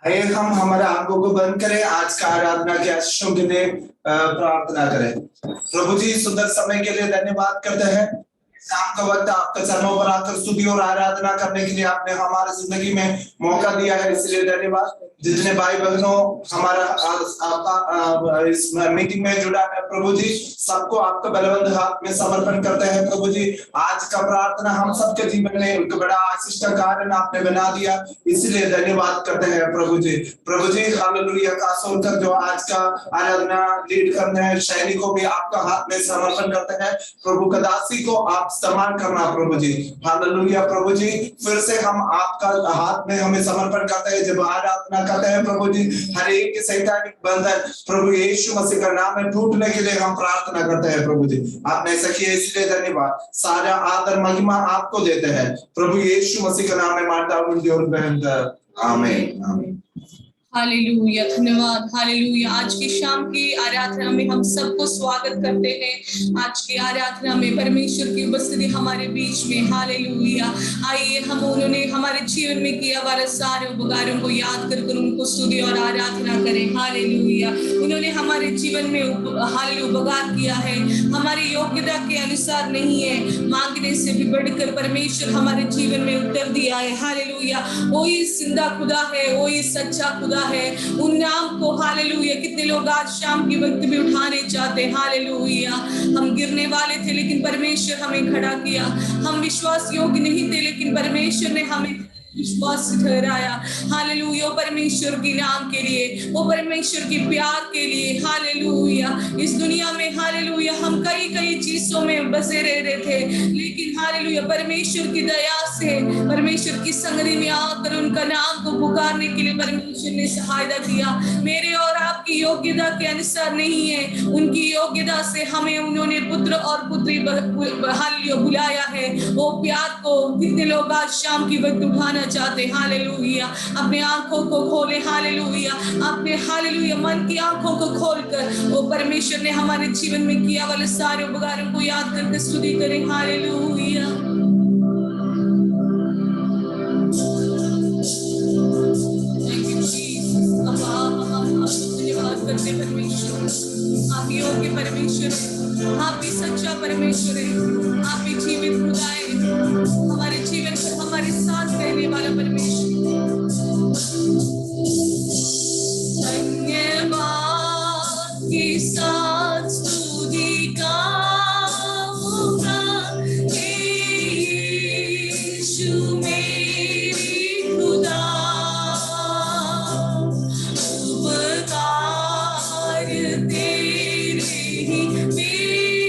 आइए हम हमारे आंखों को बंद करें, आज का आराधना के आशीषों के लिए प्रार्थना करें। प्रभु जी, सुंदर समय के लिए धन्यवाद करते हैं। शाम का वक्त आपके चरणों पर आकर स्तुति और आराधना करने के लिए आपने हमारी जिंदगी में मौका दिया है, इसलिए धन्यवाद। जितने भाई बहनों हमारा आपका इस मीटिंग में जुड़ा है प्रभु जी, सबको आपका बलवंत हाथ में समर्पण करते हैं प्रभु जी। आज का प्रार्थना हम सबके जीवन में एक बड़ा आशीष का कारण आपने बना दिया, इसलिए धन्यवाद करते हैं प्रभु जी। प्रभु जी, हालेलुया। खास होकर जो आज का आराधना लीड करने हैं शैली को भी आपका हाथ में समर्पण करते हैं प्रभु। कदासी को आप इस्तेमाल करना प्रभु जी। हालेलुया प्रभु जी, फिर से हम आपका हाथ में हमें समर्पण करते हैं जब आराधना करते हैं प्रभु जी। हर एक सैतानिक बंधन प्रभु यीशु मसीह का नाम में टूटने के लिए हम प्रार्थना करते हैं प्रभु जी। आपने ऐसा किया इसलिए धन्यवाद। सारा आदर महिमा आपको देते हैं प्रभु यीशु मसीह का नाम में मानता हूं और बेहतर आमीन आमीन। हालेलुया, धन्यवाद। हालेलुया। आज की शाम की आराधना में हम सबको स्वागत करते हैं। आज की आराधना में परमेश्वर की उपस्थिति हमारे बीच में। हालेलुया। आइए हम उन्होंने हमारे जीवन में किया वाले सारे उपकारों को याद कर उनको स्तुति और आराधना करें। हालेलुया। उन्होंने हमारे जीवन में उपकार किया है, हमारी योग्यता के अनुसार नहीं है, मांगने से भी बढ़कर परमेश्वर हमारे जीवन में उत्तर दिया है। हालेलुया। वही जिंदा खुदा है, वही सच्चा खुदा है। उन नाम को हालेलुया कितने लोग आज शाम के वक्त में उठाने चाहते हैं। हालेलुया। हम गिरने वाले थे लेकिन परमेश्वर हमें खड़ा किया। हम विश्वास योग्य नहीं थे लेकिन परमेश्वर ने हमें विश्वास ठहराया। हालेलुया। परमेश्वर के नाम के लिए, वो परमेश्वर के प्यार के लिए। हालेलुया। इस दुनिया में हालेलुया हम कई चीजों में बसे रह रहे थे, लेकिन हालेलुया परमेश्वर की दया से, परमेश्वर की संगति में आकर उनका नाम को पुकारने के लिए परमेश्वर ने सहायता दिया। मेरे और आपकी योग्यता के अनुसार नहीं है, उनकी योग्यता से हमें उन्होंने पुत्र और पुत्री हालेलुया बुलाया है। वो प्यार को कितने लोग आज शाम की वक्त उठाना चाहते। हालेलुया। अपने आंखों को खोले। हालेलुया। अपने हालेलुया मन की आंखों को खोलकर वो परमेश्वर ने हमारे जीवन में किया वाले सारे उपकारों को याद करके स्तुति करें। हालेलुया। धन्यवाद करते परमेश्वर, आप योग्य परमेश्वर है, आप भी सच्चा परमेश्वर है, आप भी जीवित खुदा है, हमारे जीवन पर हमारे साथ रहने वाला परमेश्वर। धन्यवाद के साथ स्तुति गाऊंगा यीशु मेरे खुदा, उपकार तेरे ही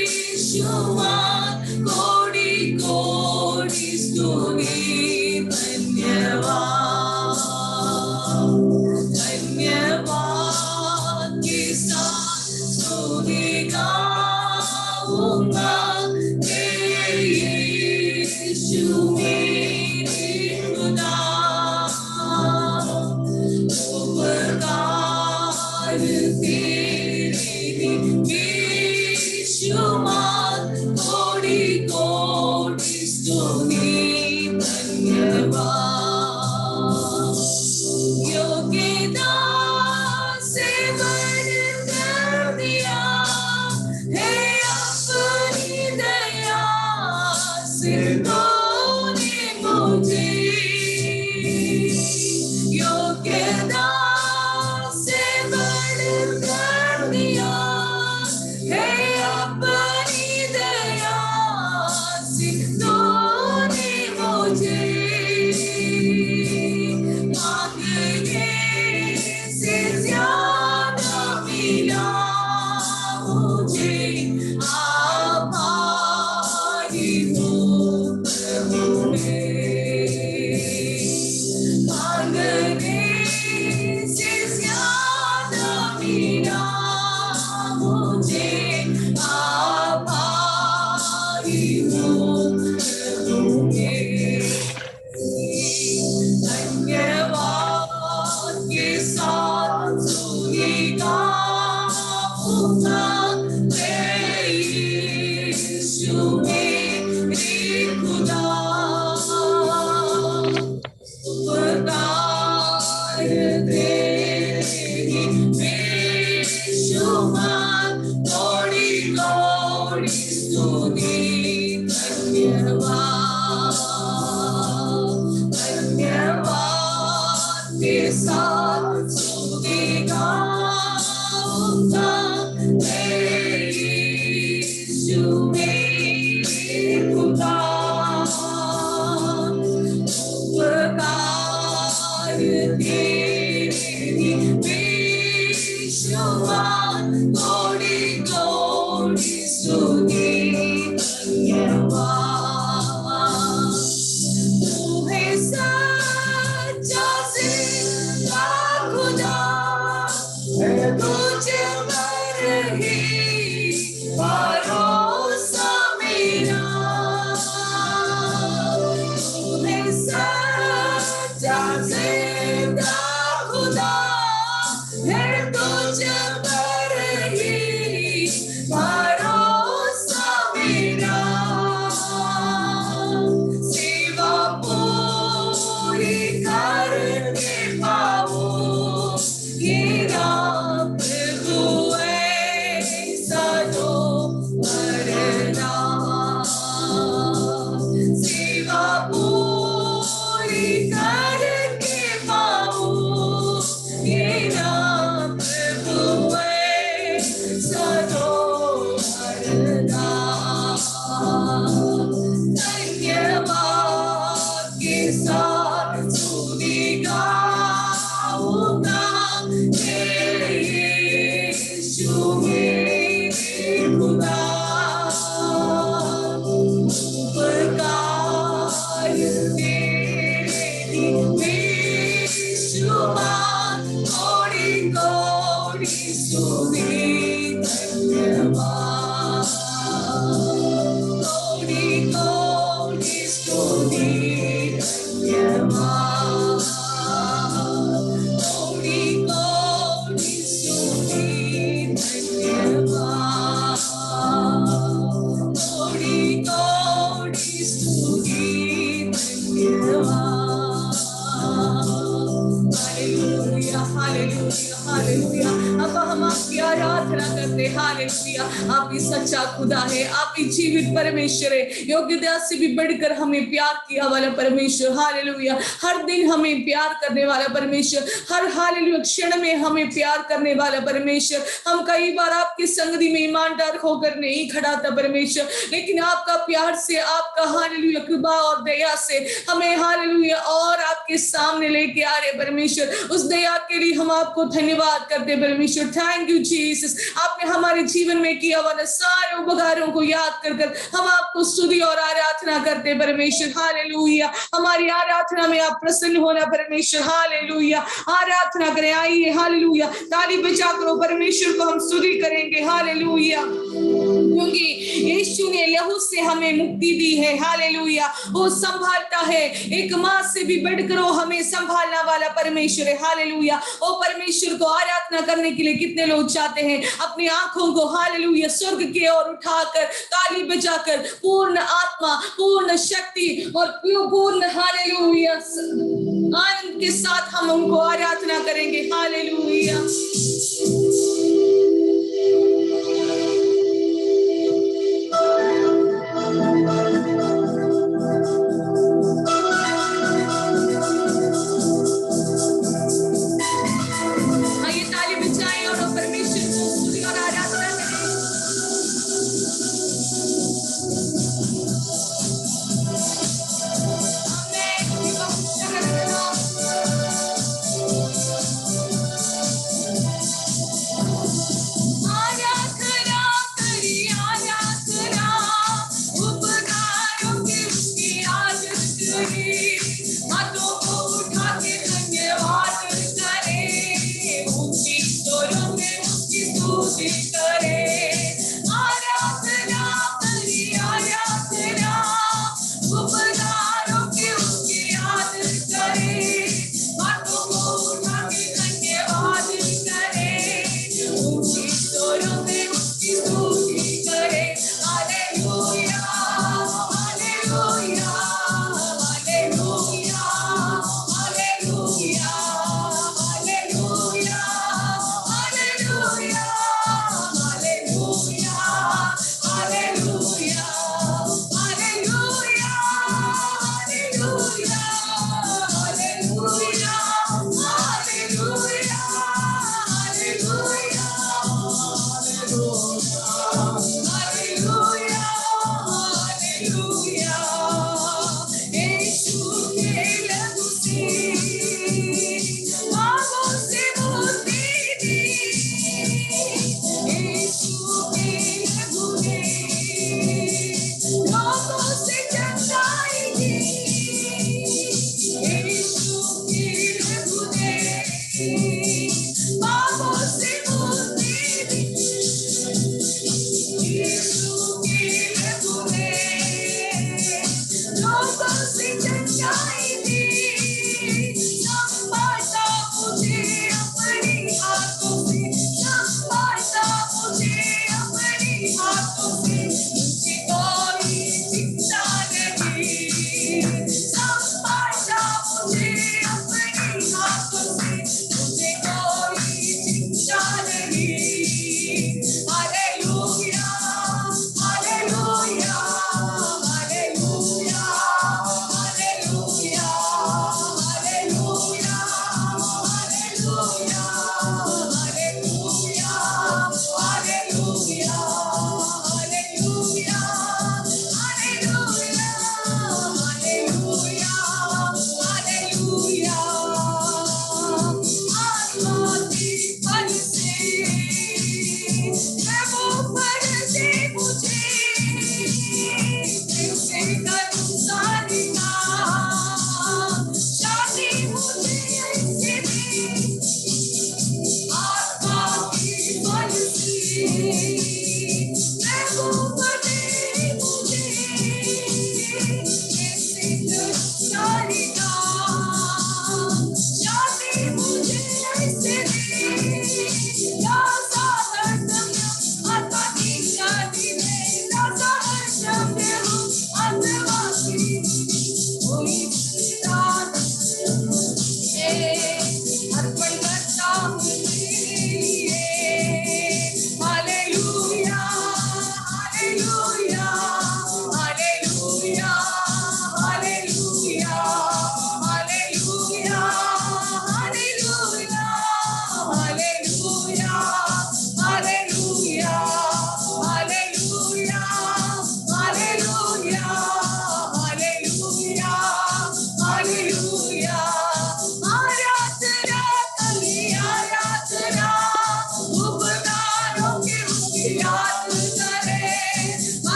बेशुमार, कोटि कोटि स्तुति। धन्यवाद, धन्यवाद के साथ स्तुति गाऊंगा यीशु मेरे खुदा, उपकार तेरे बेशुमार, कोटि कोटि स्तुति। धन्यवाद, योग्यता से बढ़कर दिया है अपनी दया से तूने मुझे, योग्यता से बढ़कर दिया है अपनी दया से तूने मुझे, मांगने से ज्यादा मिला मुझे। आभारी हूँ प्रभु मैं, मांगने से ज्यादा मिला मुझे। आभारी हूँ प्रभु मैं। धन्यवाद के साथ स्तुति गाऊंगा यीशु मेरे खुदा, उपकार तेरे स्तुति धन्यवाद धन्यवाद के साथ स्तुति गाऊंगा मेरे यीशु मेरे खुदा उपकार तेरी बेशुमार कोटि कोटि स्तुति धन्यवाद तू है सच्चा जिंदा खुदा तुझ पर ही भरोसा मेरा तू है सच्चा जिंदा खुदा है तुझ पर ही भरोसा मेरा सेवा पूरी करके पाऊं ये रात हुए सदो मरना सेवा पूरी करके पाऊं ये रात हुए सदो मरना धन्यवाद के साथ स्तुति गाऊंगा मेरे यीशु मेरे खुदा उपकार तेरी बेशुमार कोटि कोटि स्तुति धन्यवाद कोटि कोटि स्तुति धन्यवाद कोटि कोटि स्तुति धन्यवाद कोटि कोटि स्तुति धन्यवाद हालेलुया हालेलुया हालेलुया अब हम आपकी आराधना करते हैं हालेलुया आप ही सच्चा खुदा है आप ही जीवित परमेश्वर है योग्यता से भी बढ़कर हमें प्यार किया वाला परमेश्वर हालेलुया हर दिन हमें प्यार करने वाला परमेश्वर हर हालेलुया क्षण में हमें प्यार करने वाला परमेश्वर हम कई बार आपकी संगति में ईमानदार होकर नहीं खड़ा था परमेश्वर लेकिन आपका प्यार से आपका हालेलुया कृपा और दया से हमें हालेलुया और आपके सामने लेके आ रहे परमेश्वर उस दया के लिए हम आपको धन्यवाद करते परमेश्वर थैंक यू जीसस आपने हमारे जीवन में किया वाला सारे उपकारों को याद कर कर हम आपको स्तुति और आराधना करते परमेश्वर हालेलुया हमारी आराधना में आप प्रसन्न होना परमेश्वर हालेलुया आराधना करें आइए हालेलुया ताली बजाकर परमेश्वर को हम स्तुति करेंगे हालेलुया क्योंकि यीशु ने लहू से हमें मुक्ति दी है हालेलुया वो संभालता है एक माँ से भी बढ़कर वो हमें संभालना वाला परमेश्वर है हालेलुया वो परमेश्वर को आराधना करने के लिए कितने लोग चाहते हैं अपनी आंखों को हालेलुया स्वर्ग की ओर उठाकर ताली बजाकर पूर्ण आत्मा पूर्ण शक्ति और पूर्ण हालेलुया आनंद के साथ हम उनको आराधना करेंगे हालेलुया आइए ताली बजाएं और परमेश्वर को स्तुति और आराधना करें आमीन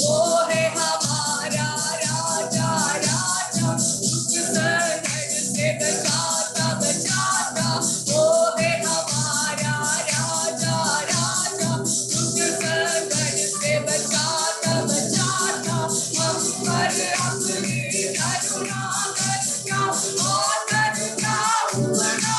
वो है हमारा राजा राजा, दुष्ट संकट से बचाता बचाता। वो है हमारा राजा राजा, दुष्ट संकट से बचाता बचाता। हम पर अपनी करुणा करना और करना उमड़ा,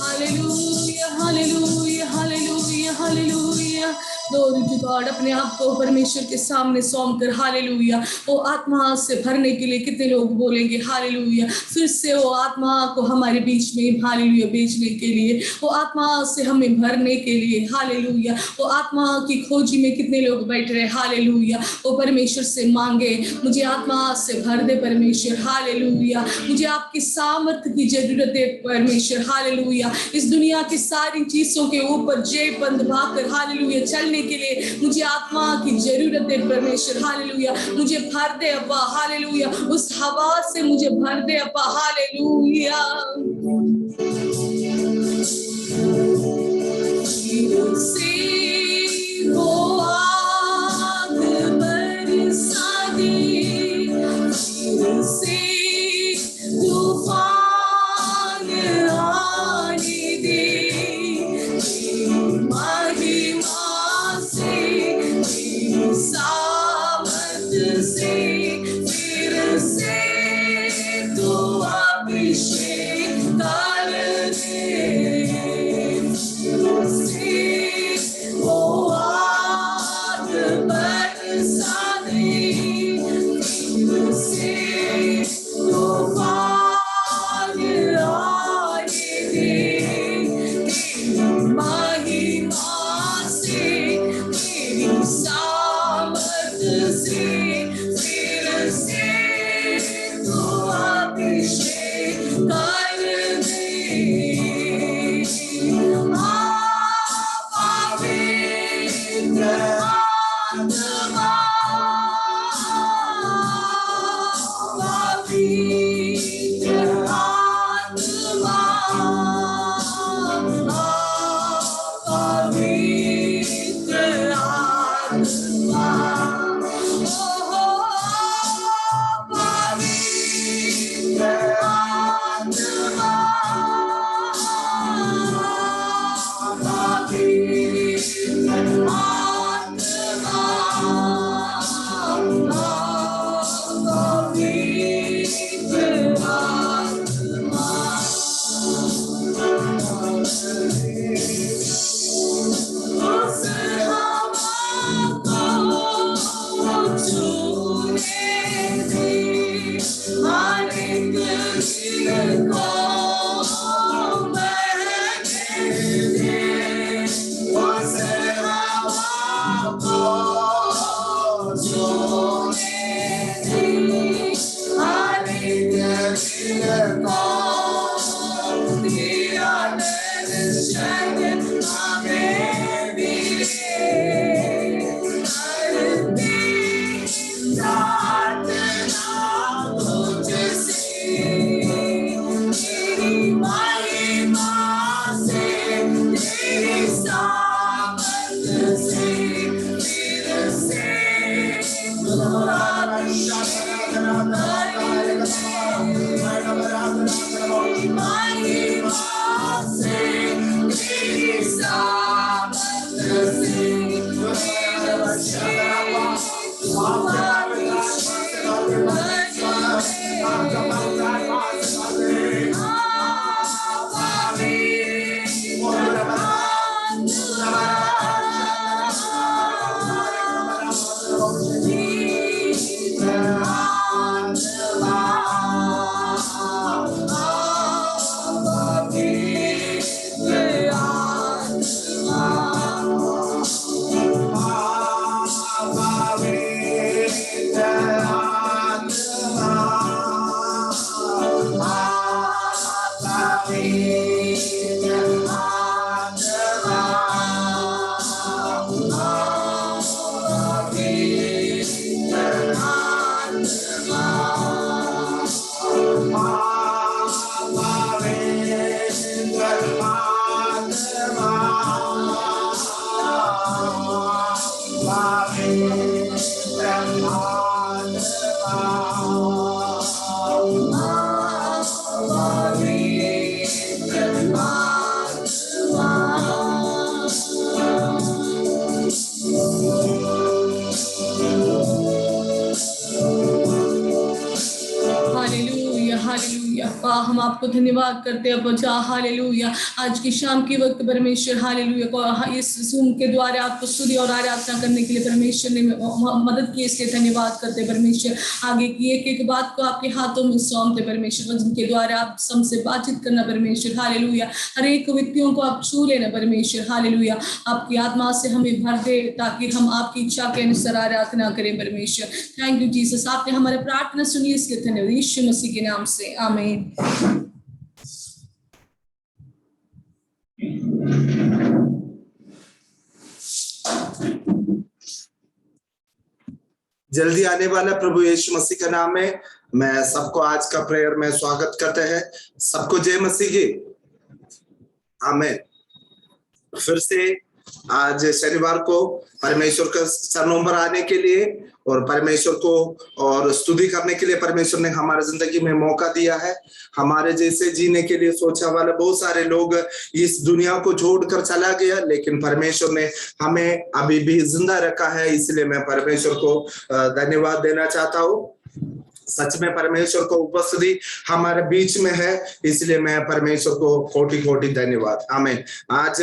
hallelujah hallelujah hallelujah hallelujah. Glory to God. अपने आप को परमेश्वर के सामने सौंप कर हालेलुया। वो आत्मा से भरने के लिए कितने लोग बोलेंगे हालेलुया। फिर से वो आत्मा को हमारे बीच में हालेलुया भेजने के लिए, वो आत्मा से हमें भरने के लिए हालेलुया। वो आत्मा की खोजी में कितने लोग बैठ रहे हालेलुया। वो परमेश्वर से मांगे, मुझे आत्मा से भर दे परमेश्वर हालेलुया। मुझे आपकी सामर्थ्य की जरूरत है परमेश्वर हालेलुया। इस दुनिया की सारी चीजों के ऊपर जय बंद भाकर हालेलुया चलने के लिए मुझे आत्मा की जरूरत है परमेश्वर हालेलुया। मुझे भर दे अब्बा हालेलुया। उस हवा से मुझे भर दे अब्बा हालेलुया। से वो आग बरसा दे, से तूफान आने दे, महिमा से सामर्थ से फिर से तू अभिषेक कर दे। वो आग बरसा दे, फिर से तूफान आने दे, महिमा से तेरी सामर्थ से फिर से तू अभिषेक कर दे। पवित्र आत्मा, पवित्र आत्मा, पवित्र आत्मा, पवित्र आत्मा, Amen. हम आपको धन्यवाद करते हैं बचा। हालेलुया। आज की शाम के वक्त परमेश्वर हालेलुया इस जूम के द्वारा आपको स्तुति और आराधना करने के लिए परमेश्वर ने मदद की, इसके धन्यवाद करते परमेश्वर। आगे की एक एक बात को आपके हाथों में सौंपते परमेश्वर, जिनके द्वारा आप सबसे बातचीत करना परमेश्वर। हालेलुया। हर एक व्यक्तियों को आप छू लेना परमेश्वर। हालेलुया। आपकी आत्मा से हमें भर दे ताकि हम आपकी इच्छा के अनुसार आराधना करें परमेश्वर। थैंक यू जीसस, आपने हमारी प्रार्थना सुनी, इसके धन्यवाद यीशु मसीह के नाम से, आमीन। जल्दी आने वाला प्रभु यीशु मसीह का नाम में मैं सबको आज का प्रेयर में स्वागत करते हैं। सबको जय मसीह की, आमीन। फिर से आज शनिवार को परमेश्वर के चरणों पर आने के लिए और परमेश्वर को और स्तुति करने के लिए परमेश्वर ने हमारे जिंदगी में मौका दिया है। हमारे जैसे जीने के लिए सोचा वाले बहुत सारे लोग इस दुनिया को छोड़कर चला गया, लेकिन परमेश्वर ने हमें अभी भी जिंदा रखा है, इसलिए मैं परमेश्वर को धन्यवाद देना चाहता हूँ। सच में परमेश्वर को उपस्थिति हमारे बीच में है, इसलिए मैं परमेश्वर को कोटि कोटि धन्यवाद, आमीन। आज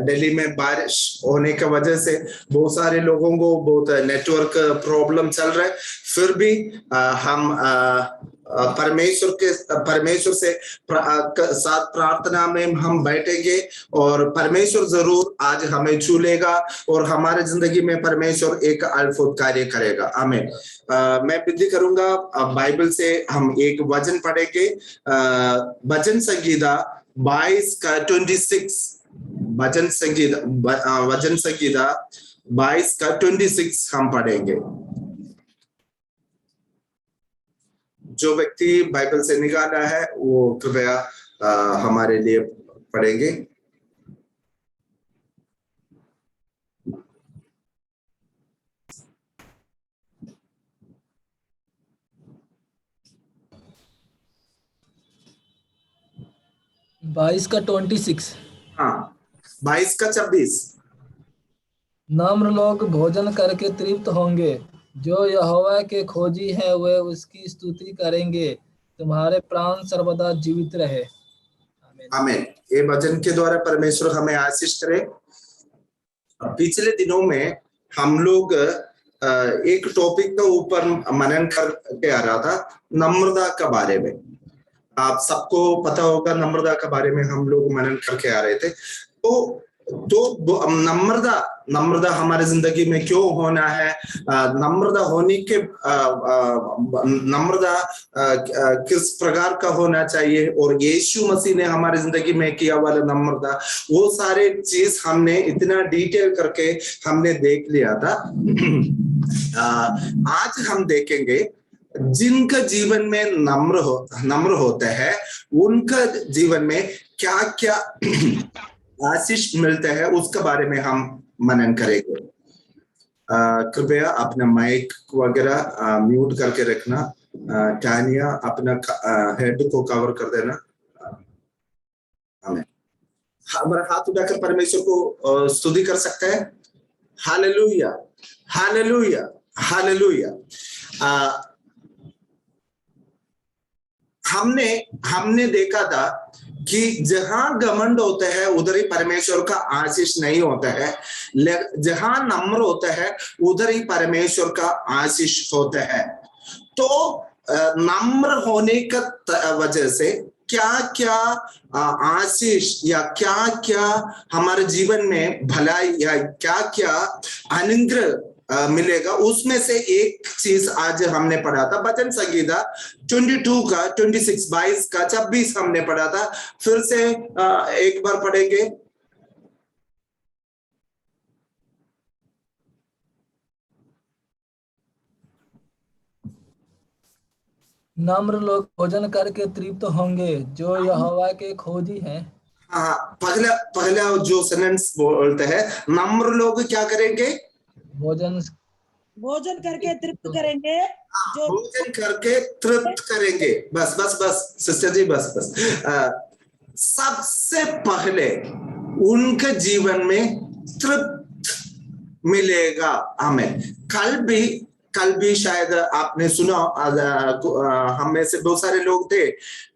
दिल्ली में बारिश होने की वजह से बहुत सारे लोगों को बहुत नेटवर्क प्रॉब्लम चल रहा है, फिर भी हम परमेश्वर से साथ प्रार्थना में हम बैठेंगे और परमेश्वर जरूर आज हमें छू लेगा और हमारे जिंदगी में परमेश्वर एक अद्भुत कार्य करेगा, आमीन। मैं विनती करूंगा, बाइबल से हम एक वचन पढ़ेंगे, भजन संगीता 22 का 26। भजन संगीता 22 का 26 हम पढ़ेंगे। जो व्यक्ति बाइबल से निकाला है वो कृपया हमारे लिए पढ़ेंगे। बाईस का 26। हाँ, 22 का 26। नम्र लोग भोजन करके तृप्त होंगे, जो यहोवा के खोजी है वे उसकी स्तुति करेंगे, तुम्हारे प्राण सर्वदा जीवित रहे, आमीन। ये वचन के द्वारा परमेश्वर हमें आशीष करे। पिछले दिनों में हम लोग एक टॉपिक के ऊपर मनन करके आ रहा था, नम्रता के बारे में। आप सबको पता होगा नम्रता के बारे में हम लोग मनन करके आ रहे थे। तो नम्रता हमारे जिंदगी में क्यों होना है, नम्रता होने के नम्रता किस प्रकार का होना चाहिए, और यीशु मसीह ने हमारी जिंदगी में किया वाला नम्रता, वो सारे चीज हमने इतना डिटेल करके हमने देख लिया था। आज हम देखेंगे जिनका जीवन में नम्र होता है उनका जीवन में क्या क्या आशीष मिलता है, उसके बारे में हम मनन करेंगे। कृपया अपना माइक वगैरह म्यूट करके रखना। टानिया अपना हेड को कवर कर देना। हमें हमारा हाथ उठाकर परमेश्वर को स्तुति कर सकते हैं। Hallelujah, hallelujah, hallelujah. हमने देखा था कि जहां घमंड होता है उधर ही परमेश्वर का आशीष नहीं होता है, जहां नम्र होता है उधर ही परमेश्वर का आशीष होता है। तो नम्र होने का वजह से क्या क्या आशीष या क्या क्या हमारे जीवन में भलाई या क्या क्या अनुग्रह मिलेगा, उसमें से एक चीज आज हमने पढ़ा था। भजन संगीता 22 का 26, 22 का 26 हमने पढ़ा था। फिर से एक बार पढ़ेंगे। नम्र लोग भोजन करके तृप्त होंगे, जो यहोवा के खोजी हैं। हाँ, पहला जो सेंटेंस बोलते हैं, नम्र लोग क्या करेंगे? भोजन करके तृप्त करेंगे, जो भोजन करके तृप्त करेंगे। बस बस बस सिस्टर जी, बस बस। सबसे पहले उनके जीवन में तृप्त मिलेगा, हमें कल भी शायद आपने सुना, हम में से बहुत सारे लोग थे,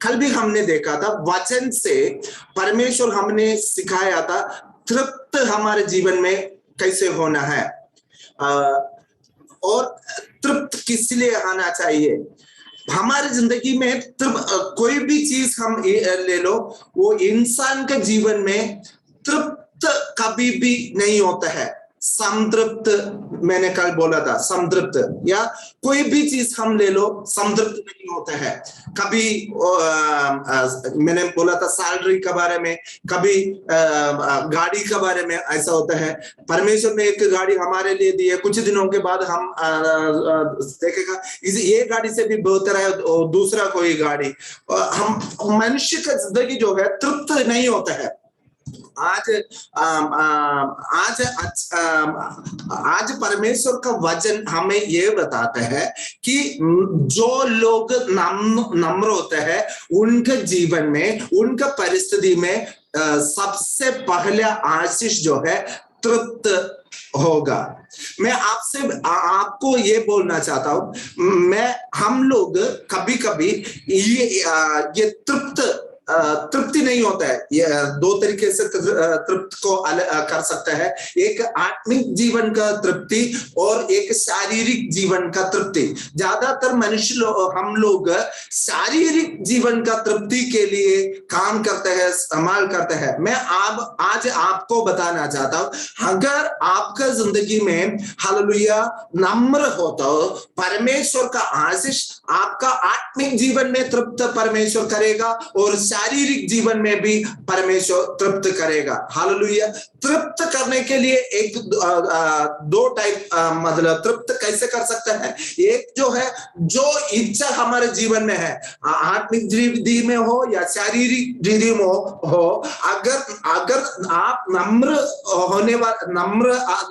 कल भी हमने देखा था वचन से परमेश्वर हमने सिखाया था तृप्त हमारे जीवन में कैसे होना है, और तृप्त किस लिए आना चाहिए हमारी जिंदगी में। कोई भी चीज हम ले लो, वो इंसान के जीवन में तृप्त कभी भी नहीं होता है। संतृप्त, मैंने कल बोला था संतृप्त, या कोई भी चीज हम ले लो संतृप्त नहीं होता है कभी। मैंने बोला था सैलरी के बारे में, कभी गाड़ी के बारे में ऐसा होता है। परमेश्वर ने एक गाड़ी हमारे लिए दी है, कुछ दिनों के बाद हम देखेगा ये गाड़ी से भी बेहतर है दूसरा कोई गाड़ी। हम मनुष्य का जिंदगी जो है तृप्त नहीं होता है। आज परमेश्वर का वचन हमें ये बताता है कि जो लोग नम्र होते हैं उनके जीवन में, उनका परिस्थिति में सबसे पहले आशीष जो है तृप्त होगा। मैं आपको ये बोलना चाहता हूं, हम लोग कभी कभी ये तृप्ति नहीं होता है। ये दो तरीके से तृप्त को कर सकता है, एक आत्मिक जीवन का तृप्ति और एक शारीरिक जीवन का तृप्ति। ज्यादातर मनुष्य हम लोग शारीरिक जीवन का तृप्ति के लिए काम करते हैं, इस्तेमाल करते हैं। मैं आज आपको बताना चाहता हूं, अगर आपका जिंदगी में हालेलुया नम्र हो तो परमेश्वर का आशीष आपका आत्मिक जीवन में तृप्त परमेश्वर करेगा और शारीरिक जीवन में भी परमेश्वर तृप्त करेगा। हालेलुया। तृप्त करने के लिए एक दो टाइप, मतलब तृप्त कैसे कर सकता है। एक जो है, जो इच्छा हमारे जीवन में है, आत्मिक दृष्टि में हो या शारीरिक दृष्टि में हो, अगर आप नम्र होने वाला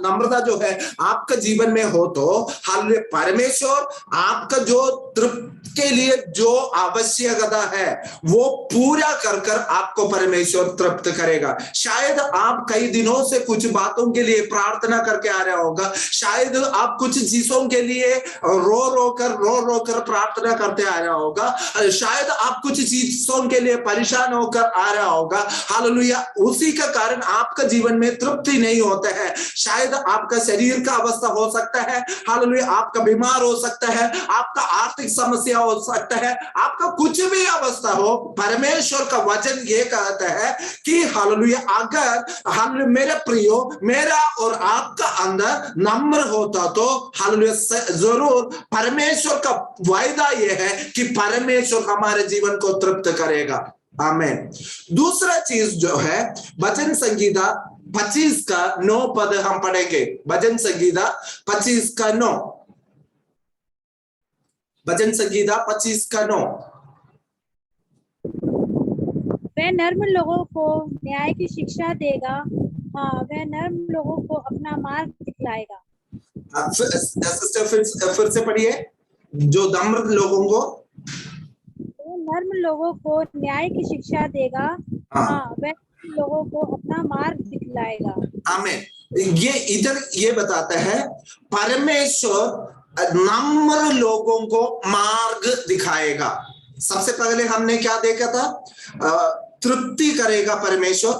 नम्रता जो है आपका जीवन में हो तो हालेलुया परमेश्वर आपका जो तृप्त के लिए जो आवश्यकता है वो पूरा कर आपको परमेश्वर तृप्त करेगा। शायद आप कई दिनों से कुछ बातों के लिए प्रार्थना करके आ रहा होगा, शायद आप कुछ चीजों के लिए रो कर प्रार्थना करते आ रहा होगा, शायद आप कुछ चीजों के लिए परेशान होकर आ रहा होगा। हालेलुया। उसी का कारण आपका जीवन में तृप्ति नहीं होता है। शायद आपका शरीर का अवस्था हो सकता है, हालेलुया, आपका बीमार हो सकता है, आपका आर्थिक समस्या हो सकता है, आपका कुछ भी अवस्था हो, परमेश्वर का वचन ये कहता है कि हालेलुया अगर मेरे प्रियो मेरा और आपका अंदर नम्र होता तो हालेलुया जरूर परमेश्वर का वायदा ये है कि परमेश्वर हमारे जीवन को तृप्त करेगा। आमीन। दूसरा चीज जो है, भजन संगीता 25 का 9 पद हम पढ़ेंगे। भजन संगीता 25 का 9, भजन संगीता 25 का 9। वह नर्म लोगों को न्याय की शिक्षा देगा, हाँ वह नर्म लोगों को अपना मार्ग दिखलाएगा। फिर से पढ़िए। जो नम्र लोगों को, वह नर्म लोगों को न्याय की शिक्षा देगा, हाँ वह लोगों को अपना मार्ग दिखलाएगा। आमीन। ये इधर ये बताता है परमेश्वर नम्र लोगों को मार्ग दिखाएगा। सबसे पहले हमने क्या देखा था, तृप्ति करेगा परमेश्वर।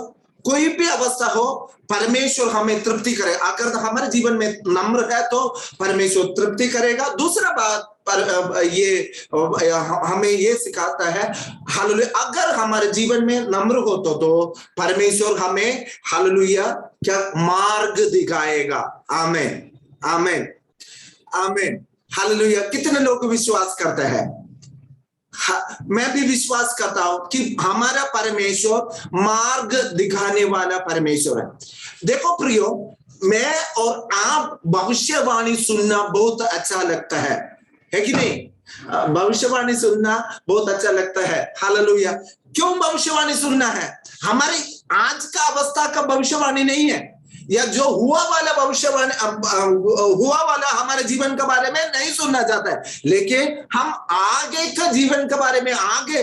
कोई भी अवस्था हो परमेश्वर हमें तृप्ति करे। अगर हमारे जीवन में नम्र है तो परमेश्वर तृप्ति करेगा। दूसरा बात पर ये हमें ये सिखाता है, हालेलुया अगर हमारे जीवन में नम्र हो तो परमेश्वर हमें हालेलुया क्या मार्ग दिखाएगा। आमीन, आमीन, आमीन, हालेलुया। कितने लोग विश्वास करते हैं? मैं भी विश्वास करता हूं कि हमारा परमेश्वर मार्ग दिखाने वाला परमेश्वर है। देखो प्रियो, मैं और आप भविष्यवाणी सुनना बहुत अच्छा लगता है कि नहीं? भविष्यवाणी सुनना बहुत अच्छा लगता है। हालेलुया। क्यों भविष्यवाणी सुनना है? हमारी आज का अवस्था का भविष्यवाणी नहीं है, या जो हुआ वाला भविष्यवाणी हुआ वाला हमारे जीवन के बारे में नहीं सुनना चाहता है, लेकिन हम आगे का जीवन के बारे में, आगे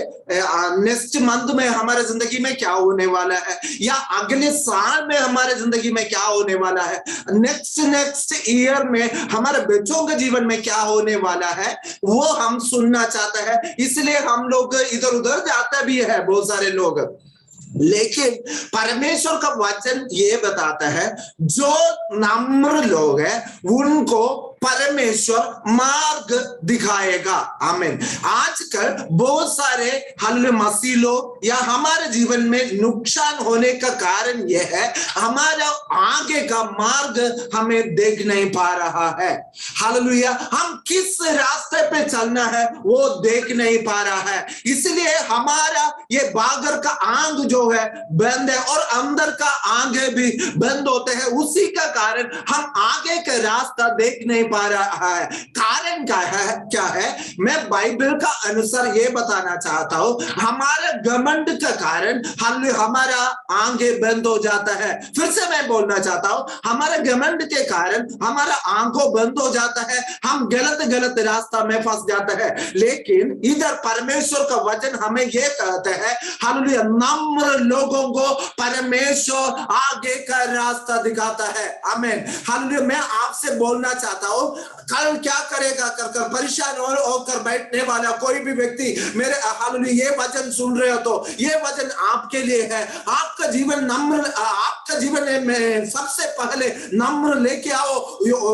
नेक्स्ट मंथ में हमारे जिंदगी में क्या होने वाला है, या अगले साल में हमारे जिंदगी में क्या होने वाला है, नेक्स्ट ईयर में हमारे बच्चों के जीवन में क्या होने वाला है, वो हम सुनना चाहते हैं। इसलिए हम लोग इधर उधर जाते भी है बहुत सारे लोग। लेकिन परमेश्वर का वचन ये बताता है जो नम्र लोग हैं उनको परमेश्वर मार्ग दिखाएगा। आमीन। आजकल बहुत सारे हल्ले मसीह लोग या हमारे जीवन में नुकसान होने का कारण यह है हमारा आगे का मार्ग हमें देख नहीं पा रहा है। हालेलुया। हम किस रास्ते पे चलना है वो देख नहीं पा रहा है, इसलिए हमारा ये बागर का आंग जो है बंद है और अंदर का आंगे भी बंद होते हैं। उसी का कारण हम आगे का रास्ता देख नहीं पा रहा है। कारण क्या है? मैं बाइबल का अनुसार ये बताना चाहता हूं, हमारे घमंड का कारण हमारा आंखें बंद हो जाता है। फिर से मैं बोलना चाहता हूं, हमारे घमंड के कारण हमारा आंखों बंद हो जाता है, हम गलत रास्ता में फंस जाता है। लेकिन इधर परमेश्वर का वचन हमें ये कहता है, हालेलुया, नम्र लोगों को परमेश्वर आगे का रास्ता दिखाता है। आमीन। हालेलुया। मैं आपसे बोलना चाहता हूं, कल क्या करेगा कर परेशान होकर बैठने वाला कोई भी व्यक्ति मेरे हालेलुया ये वचन सुन रहे हो तो ये वचन आपके लिए है। आपका जीवन नम्र, आपका जीवन में सबसे पहले नम्र लेके आओ,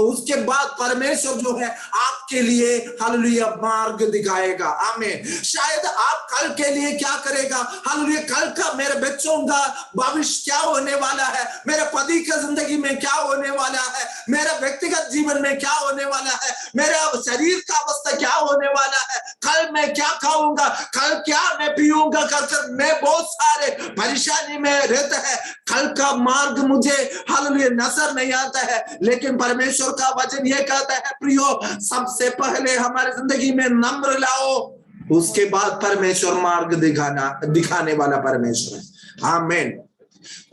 उसके बाद परमेश्वर जो है आपके लिए हालेलुया मार्ग दिखाएगा। आमीन। शायद आप कल के लिए क्या करेगा, हालेलुया कल का मेरे बच्चों का भविष्य क्या होने वाला है, मेरे पति का जिंदगी में क्या होने वाला है, मेरा व्यक्तिगत जीवन में क्या होने वाला है, मेरा शरीर का अवस्था क्या होने वाला है, कल मैं क्या खाऊंगा, कल क्या मैं पीऊंगा, कल मैं बहुत सारे परेशानी में रहता है। कल का मार्ग मुझे हालेलुया नजर नहीं आता है, लेकिन परमेश्वर का वचन ये कहता है प्रियो, सबसे पहले हमारे जिंदगी में नम्र लाओ, उसके बाद परमेश्वर मार्ग दिखाने वाला परमेश्वर है। आमीन।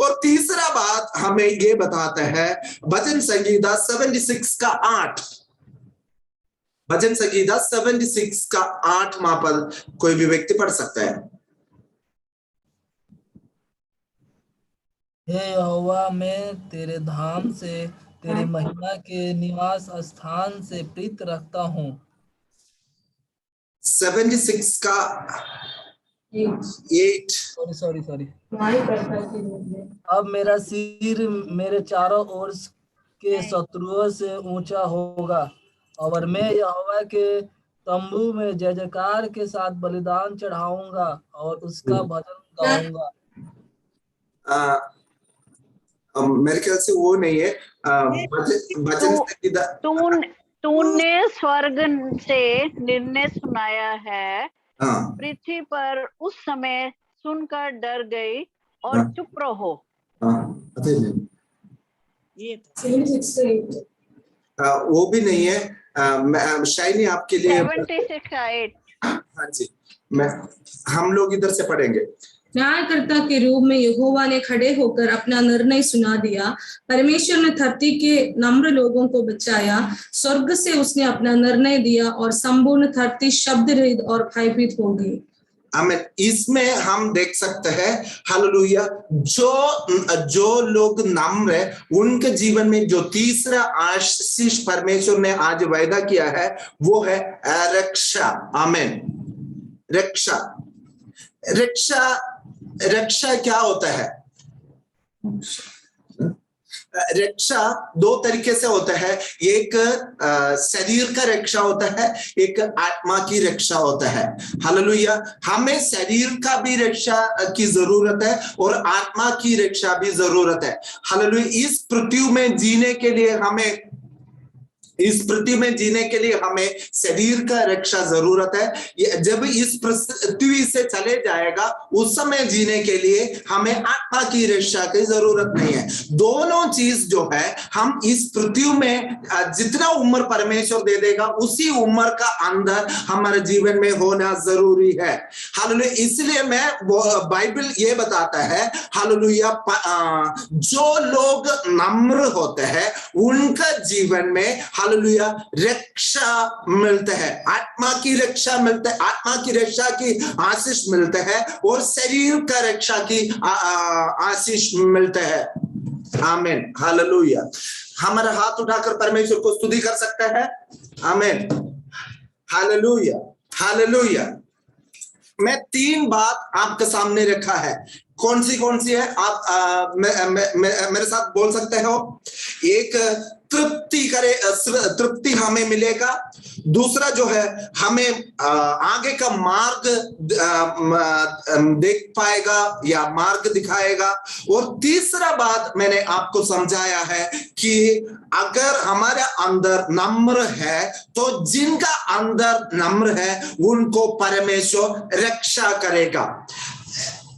और तीसरा बात हमें ये बताता है भजन संगीता 76 का 8, भजन संगीता 76 का 8वां पद कोई भी व्यक्ति पढ़ सकता है। हे यहोवा, मैं तेरे धाम से, तेरे महिमा के निवास स्थान से प्रीत रखता हूँ। 76 का 8। सॉरी। अब मेरा सिर मेरे चारों ओर के शत्रुओं से ऊंचा होगा और मैं यहोवा के तंबू में जय जयकार के साथ बलिदान चढ़ाऊंगा और उसका भजन गाऊंगा। मेरे ख्याल से वो नहीं है। तूने स्वर्ग से निर्णय सुनाया है, पृथ्वी पर उस समय सुनकर डर गई और चुप रहो। वो भी नहीं है। शायनी आपके लिए 76 का 8। हाँ जी, हम लोग इधर से पढ़ेंगे। न्यायकर्ता के रूप में यहोवा ने खड़े होकर अपना निर्णय सुना दिया। परमेश्वर ने धरती के नम्र लोगों को बचाया। स्वर्ग से उसने अपना निर्णय दिया और संपूर्ण धरती शब्द रहित और भयभीत हो गई। आमीन। इसमें हम देख सकते हैं हालेलुया, जो लोग नम्र है उनके जीवन में जो तीसरा आशीष परमेश्वर ने आज वायदा किया है वो है रक्षा। आमीन। रक्षा क्या होता है? रक्षा दो तरीके से होता है, एक शरीर का रक्षा होता है, एक आत्मा की रक्षा होता है। हालेलुया। हमें शरीर का भी रक्षा की जरूरत है और आत्मा की रक्षा भी जरूरत है। हालेलुया। इस पृथ्वी में जीने के लिए हमें इस पृथ्वी में जीने के लिए हमें शरीर का रक्षा जरूरत है। जब इस पृथ्वी से चले जाएगा उस समय जीने के लिए हमें आत्मा की रक्षा की जरूरत नहीं है। दोनों चीज जो है हम इस पृथ्वी में जितना उम्र परमेश्वर दे देगा उसी उम्र का अंदर हमारे जीवन में होना जरूरी है। हालेलुया। इसलिए मैं बाइबल ये बताता है हालेलुया, जो लोग नम्र होते हैं उनका जीवन में हालेलुया रक्षा मिलता है, आत्मा की रक्षा मिलता है, आत्मा की रक्षा की आशीष मिलता है और शरीर का रक्षा की आशीष मिलता है। आमीन हालेलुया। हमारा हाथ उठाकर परमेश्वर को स्तुति कर सकता है। आमीन हालेलुया हालेलुया। मैं 3 बात आपके सामने रखा है। कौन सी है आप मेरे साथ बोल सकते हो? एक तृप्ति हमें मिलेगा। दूसरा जो है हमें आगे का मार्ग देख पाएगा या मार्ग दिखाएगा। और तीसरा बात मैंने आपको समझाया है कि अगर हमारे अंदर नम्र है तो जिनका अंदर नम्र है उनको परमेश्वर रक्षा करेगा।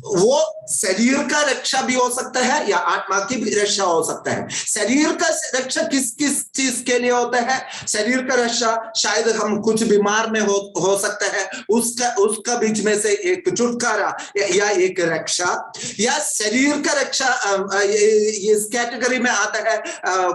वो शरीर का रक्षा भी हो सकता है या आत्मा की भी रक्षा हो सकता है। शरीर का रक्षा किस किस चीज के लिए होता है? शरीर का रक्षा शायद हम कुछ बीमार में हो सकता है, उसका बीच में से एक छुटकारा या एक रक्षा, या शरीर का रक्षा इस कैटेगरी में आता है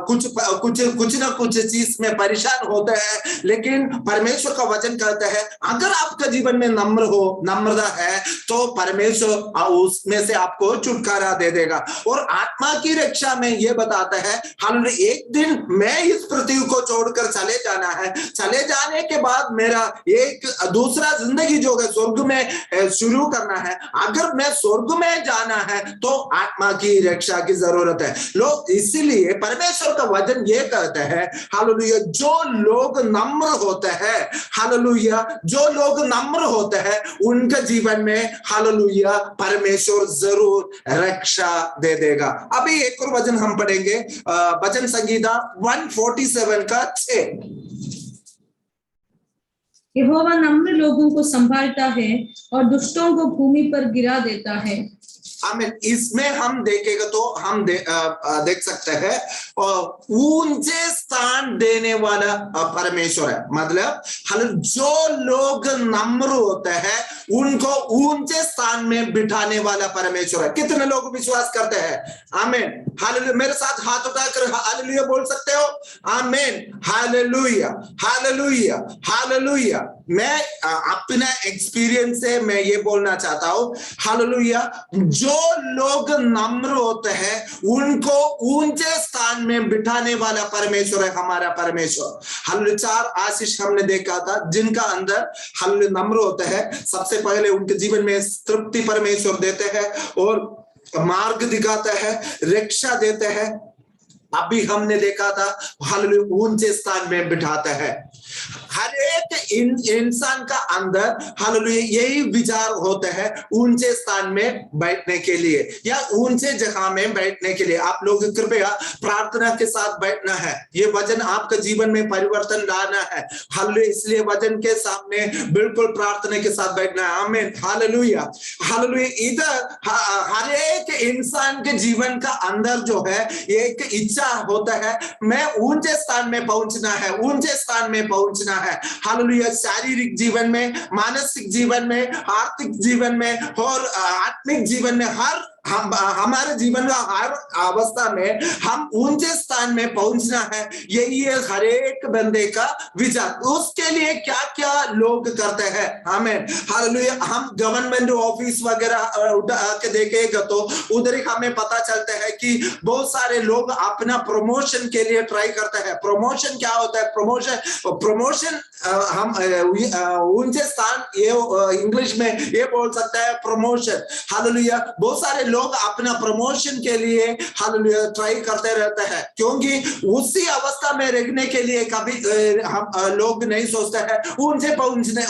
कुछ ना कुछ चीज में परेशान होता है। लेकिन परमेश्वर का वचन कहता है अगर आपका जीवन में नम्रता है तो परमेश्वर उसमें से आपको छुटकारा दे देगा। और आत्मा की रक्षा में यह बताता है हालेलुया, एक दिन मैं इस पृथ्वी को छोड़कर चले जाना है, चले जाने के बाद मेरा एक दूसरा जिंदगी जो है स्वर्ग में शुरू करना है। अगर मैं स्वर्ग में जाना है तो आत्मा की रक्षा की जरूरत है। लोग इसीलिए परमेश्वर का वचन ये कहता है हालेलुया, जो लोग नम्र होते हैं हालेलुया, जो लोग नम्र होते हैं उनके जीवन में हालेलुया परमेश्वर जरूर रक्षा दे देगा। अभी एक और वचन हम पढ़ेंगे, वचन संगीता 147 का 6। यहोवा नम्र लोगों को संभालता है और दुष्टों को भूमि पर गिरा देता है। आमीन। इसमें हम देखेगा तो हम देख सकते हैं ऊंचे स्थान देने वाला परमेश्वर है। मतलब जो लोग नम्र होते हैं उनको ऊंचे स्थान में बिठाने वाला परमेश्वर है। कितने लोग विश्वास करते हैं? आमीन हालेलुया। मेरे साथ हाथ उठाकर हालेलुया बोल सकते हो? आमीन हालेलुया हालेलुया हालेलुया। मैं अपना एक्सपीरियंस से मैं ये बोलना चाहता हूं हालेलुया, जो लोग नम्र होते हैं उनको ऊंचे स्थान में बिठाने वाला परमेश्वर है हमारा परमेश्वर। हालेलुया। 4 आशीष हमने देखा था जिनका अंदर हालेलुया नम्र होते हैं। सबसे पहले उनके जीवन में तृप्ति परमेश्वर देते हैं और मार्ग दिखाता है, रक्षा देते हैं। अभी हमने देखा था हालेलुया ऊंचे स्थान में बिठाता है। हर एक इंसान का अंदर हालेलुया यही विचार होता है ऊंचे स्थान में बैठने के लिए या ऊंचे जगह में बैठने के लिए। आप लोग कृपया प्रार्थना के साथ बैठना है। ये वचन आपके जीवन में परिवर्तन लाना है हालेलुया। इसलिए वचन के सामने बिल्कुल प्रार्थना के साथ बैठना है। आमीन हालेलुया हालेलुया। इधर हर एक इंसान के जीवन का अंदर जो है एक इच्छा होता है, मैं ऊंचे स्थान में पहुंचना है, ऊंचे स्थान में पहुंचना है हालेलुया। शारीरिक जीवन में, मानसिक जीवन में, आर्थिक जीवन में और आत्मिक जीवन में, हमारे जीवन का हर अवस्था में हम ऊंचे स्थान में पहुंचना है। यही है हर एक बंदे का विचार। उसके लिए क्या क्या लोग करते हैं? आमीन हालेलुया। हम गवर्नमेंट ऑफिस वगैरह उठा के देखेगा तो उधर ही हमें पता चलता है कि बहुत सारे लोग अपना प्रमोशन के लिए ट्राई करते हैं। प्रमोशन क्या होता है? प्रमोशन हम ऊंचे स्थान ये इंग्लिश में ये बोल सकता है प्रमोशन हालेलुया। बहुत सारे लोग अपना प्रमोशन के लिए हालेलुया ट्राई करते रहते हैं, क्योंकि उसी अवस्था में रहने के लिए कभी हम लोग नहीं सोचते हैं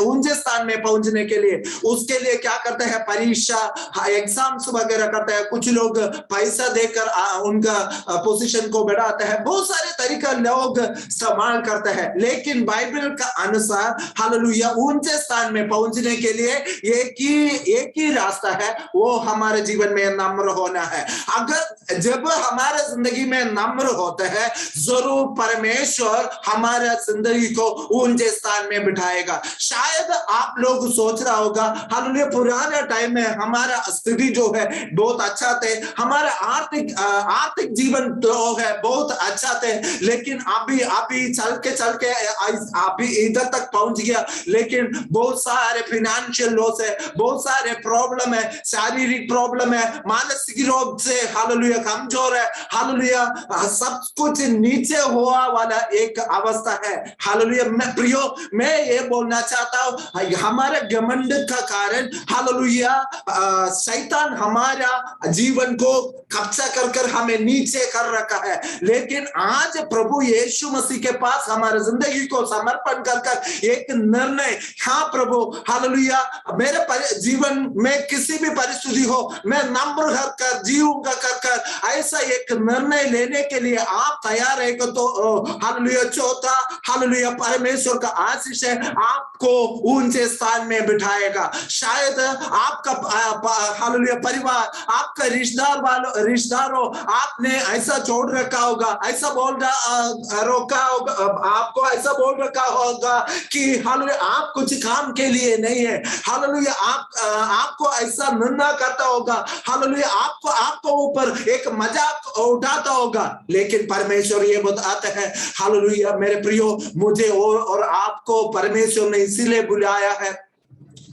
ऊंचे स्थान में पहुंचने के लिए। उसके लिए क्या करते हैं, परीक्षा एग्जाम्स वगैरह करते हैं, कुछ लोग पैसा देकर उनका पोजीशन को बढ़ाते हैं, बहुत सारे तरीका लोग इस्तेमाल करते हैं। लेकिन बाइबल का अनुसार हालेलुया ऊंचे स्थान में पहुंचने के लिए एक ही रास्ता है, वो हमारे जीवन में नम्र होना है। अगर जब हमारे जिंदगी में नम्र होते हैं, जरूर परमेश्वर हमारे जिंदगी को ऊंचे स्थान में बिठाएगा। शायद आप लोग सोच रहा होगा हालेलुया पुराने टाइम में हमारा स्थिति जो है बहुत अच्छा थे, हमारा आर्थिक जीवन तो है बहुत अच्छा थे, लेकिन अभी चल के अभी इधर तक पहुंच गया। लेकिन बहुत सारे फाइनेंशियल लॉस है, बहुत सारे प्रॉब्लम है, शारीरिक प्रॉब्लम है, मानसिक रोग से हालेलुया कमजोर है, हालेलुया सब कुछ नीचे हुआ वाला एक अवस्था है। हालेलुया मैं ये बोलना चाहता हूं, हमारे घमंड का कारण हालेलुया शैतान हमारा जीवन को कब्जा कर हमें नीचे कर रखा है। लेकिन आज प्रभु यीशु मसीह के पास हमारे जिंदगी को समर्पण कर एक निर्णय, हाँ प्रभु हालेलुया मेरे जीवन में किसी भी परिस्थिति हो मैं नम्र कर जीऊंगा कर ऐसा एक निर्णय लेने के लिए आप तैयार है तो हालेलुया चौथा हालेलुया परमेश्वर का आशीष है, आपको ऊंचे स्थान में बिठाएगा। शायद आपका हालेलुया परिवार, आपका रिश्तेदारों आपने ऐसा छोड़ रखा होगा, ऐसा बोल रोका होगा, आपको ऐसा बोल रखा होगा कि हालेलुया आप कुछ काम के लिए नहीं है, हालेलुया आपको ऐसा निर्णय करता होगा, हालेलुया आपको ऊपर एक मजाक उठाता होगा। लेकिन परमेश्वर ये बताता है हालेलुया मेरे प्रियो, मुझे और आपको परमेश्वर ने इसीलिए बुलाया है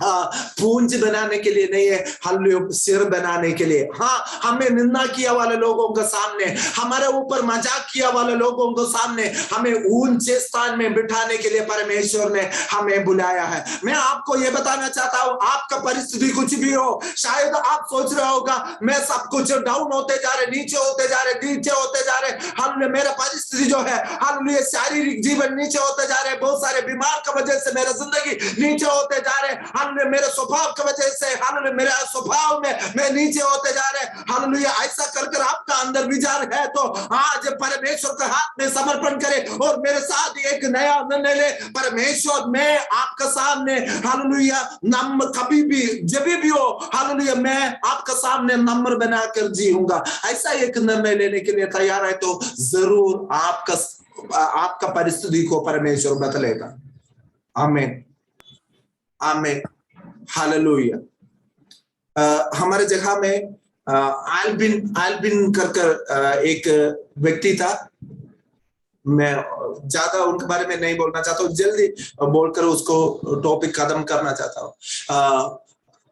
पूंज बनाने के लिए नहीं है, हालेलुया सिर बनाने के लिए। हाँ, हमें निंदा किया वाले लोगों के सामने, हमारे ऊपर मजाक किया वाले लोगों के सामने हमें ऊंचे स्थान में बिठाने के लिए परमेश्वर ने हमें बुलाया है। मैं आपको ये बताना चाहता हूँ, आपका परिस्थिति कुछ भी हो, शायद आप सोच रहे होगा मैं सब कुछ डाउन होते जा रहे, नीचे होते जा रहे, हमने मेरा परिस्थिति जो है हालेलुया शारीरिक जीवन नीचे होते जा रहे, बहुत सारे बीमार की वजह से मेरा जिंदगी नीचे होते जा रहे, मेरे स्वभाव की वजह से हालेलुया मेरा स्वभाव में मैं नीचे होते जा रहे, हालेलुया ऐसा कर आपका अंदर विचार है तो आज परमेश्वर के हाथ में समर्पण करें और मेरे साथ एक नया निर्णय ले। परमेश्वर मैं आपके सामने हालेलुया नम्र कभी भी जब भी हो हालेलुया मैं आपके सामने नम्र बनाकर जीऊंगा, ऐसा एक निर्णय लेने के लिए तैयार है तो जरूर आपका परिस्थिति को परमेश्वर बदलेगा। आमीन आमीन हालेलुया। हमारे जगह में आल्बिन कर एक व्यक्ति था, मैं ज्यादा उनके बारे में नहीं बोलना चाहता हूँ, जल्दी बोलकर उसको टॉपिक खत्म करना चाहता हूँ।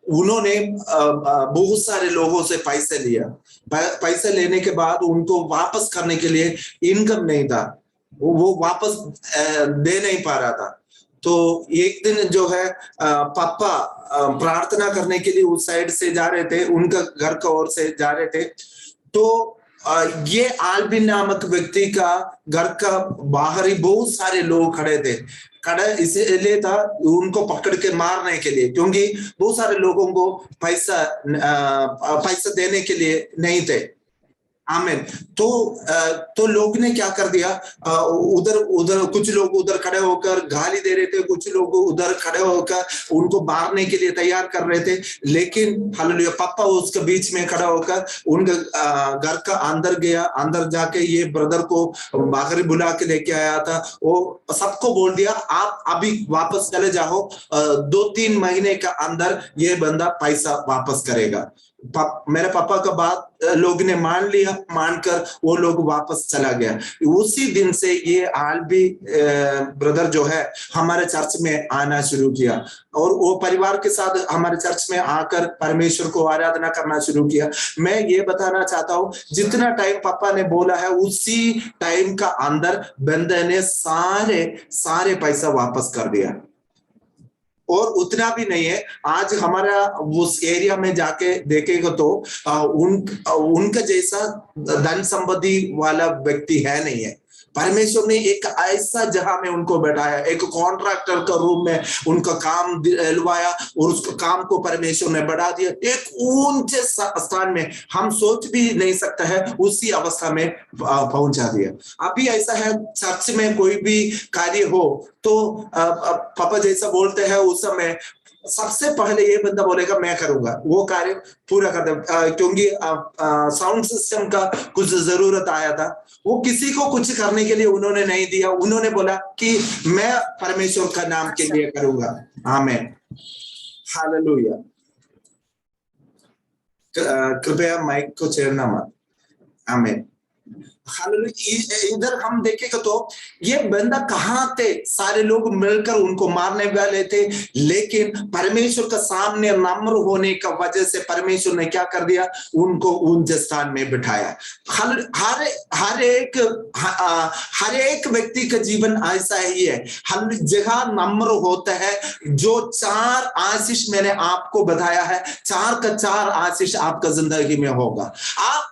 उन्होंने बहुत सारे लोगों से पैसे लिया, पैसे लेने के बाद उनको वापस करने के लिए इनकम नहीं था, वो वापस दे नहीं पा रहा था। तो एक दिन जो है पापा प्रार्थना करने के लिए उस साइड से जा रहे थे, उनका घर की ओर से जा रहे थे, तो ये आल्बिन नामक व्यक्ति का घर का बाहर ही बहुत सारे लोग खड़े थे। खड़े इसलिए था उनको पकड़ के मारने के लिए, क्योंकि बहुत सारे लोगों को पैसा देने के लिए नहीं थे। आमीन। तो लोग ने क्या कर दिया, उधर कुछ लोग उधर खड़े होकर गाली दे रहे थे, कुछ लोग उधर खड़े होकर उनको मारने के लिए तैयार कर रहे थे। लेकिन हालेलुया पापा उसके बीच में खड़ा होकर उनके घर का अंदर गया, अंदर जाके ये ब्रदर को बाहर बुला के लेके आया था। वो सबको बोल दिया आप अभी वापस चले जाओ, 2-3 महीने का अंदर ये बंदा पैसा वापस करेगा। मेरे पापा का बात लोग ने मान लिया, मानकर वो लोग वापस चला गया। उसी दिन से ये आल्बी ब्रदर जो है हमारे चर्च में आना शुरू किया और वो परिवार के साथ हमारे चर्च में आकर परमेश्वर को आराधना करना शुरू किया। मैं ये बताना चाहता हूँ, जितना टाइम पापा ने बोला है उसी टाइम का अंदर बंदे ने सारे पैसा वापस कर दिया। और उतना भी नहीं है। आज हमारा उस एरिया में जाके देखेगा तो उनका जैसा धन संपत्ति वाला व्यक्ति है नहीं है। परमेश्वर ने एक ऐसा जहां में उनको बैठाया, एक कॉन्ट्रैक्टर का रूम में उनका काम दिलवाया और उसको काम को परमेश्वर ने बढ़ा दिया एक ऊंचे स्थान में, हम सोच भी नहीं सकते है उसी अवस्था में पहुंचा दिया। अभी ऐसा है, चर्च में कोई भी कार्य हो तो पापा जैसा बोलते हैं उस समय सबसे पहले ये बंदा बोलेगा मैं करूंगा, वो कार्य पूरा कर दे। क्योंकि साउंड सिस्टम का कुछ जरूरत आया था, वो किसी को कुछ करने के लिए उन्होंने नहीं दिया, उन्होंने बोला कि मैं परमेश्वर का नाम के लिए करूंगा। आमीन, हालेलुया। कृपया माइक को छेड़ना मत। आमीन, हालेलुया। इधर हम देखेगा तो ये बंदा कहां थे, सारे लोग मिलकर उनको मारने वाले थे, लेकिन परमेश्वर का सामने नम्र होने का वजह से परमेश्वर ने क्या कर दिया, उनको ऊंचे स्थान में बिठाया। हर एक व्यक्ति का जीवन ऐसा ही है, हर जगह नम्र होता है। जो 4 आशीष मैंने आपको बताया है, 4 का 4 आशीष आपका जिंदगी में होगा।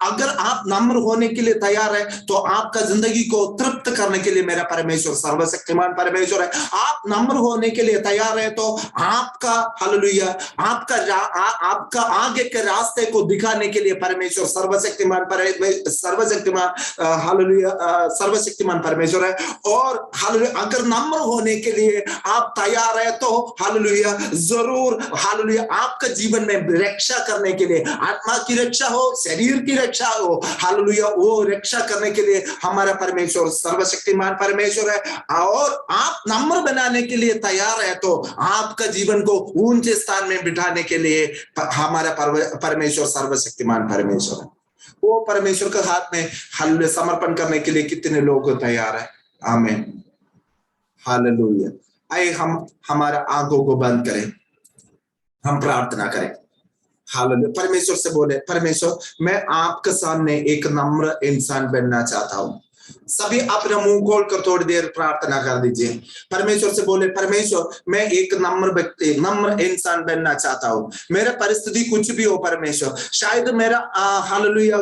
अगर आप नम्र होने के लिए तैयार है तो आपका जिंदगी को तृप्त करने के लिए मेरा परमेश्वर सर्वशक्तिमान परमेश्वर है। आप नम्र होने के लिए तैयार है तो आपका हालेलुया, आपका आगे के रास्ते को दिखाने के लिए परमेश्वर सर्वशक्तिमान हालेलुया सर्वशक्तिमान परमेश्वर है। और हालेलुया अगर नम्र होने के लिए आप तैयार है तो हालेलुया जरूर हालेलुया आपका जीवन में रक्षा करने के लिए, आत्मा की रक्षा हो, शरीर की रक्षा हो, हालेलुया वो रक्षा करने के लिए हमारा परमेश्वर सर्वशक्तिमान परमेश्वर है। और आप नम्र बनाने के लिए तैयार है तो आपका जीवन को ऊंचे स्थान में बिठाने के लिए हमारा परमेश्वर सर्वशक्तिमान परमेश्वर है। वो परमेश्वर के हाथ में हालेलुया समर्पण करने के लिए कितने लोग तैयार है। आमीन, हालेलुया। आइए हम हमारा आंखों को बंद करें, हम प्रार्थना करें। हालेलुया, परमेश्वर से बोले, परमेश्वर मैं आपके सामने एक नम्र इंसान बनना चाहता हूं। सभी अपना मुंह खोलकर थोड़ी देर प्रार्थना कर दीजिए। परमेश्वर से बोले, परमेश्वर मैं एक नम्र व्यक्ति, नम्र इंसान बनना चाहता हूँ। मेरा परिस्थिति कुछ भी हो परमेश्वर, शायद मेरा हालेलुया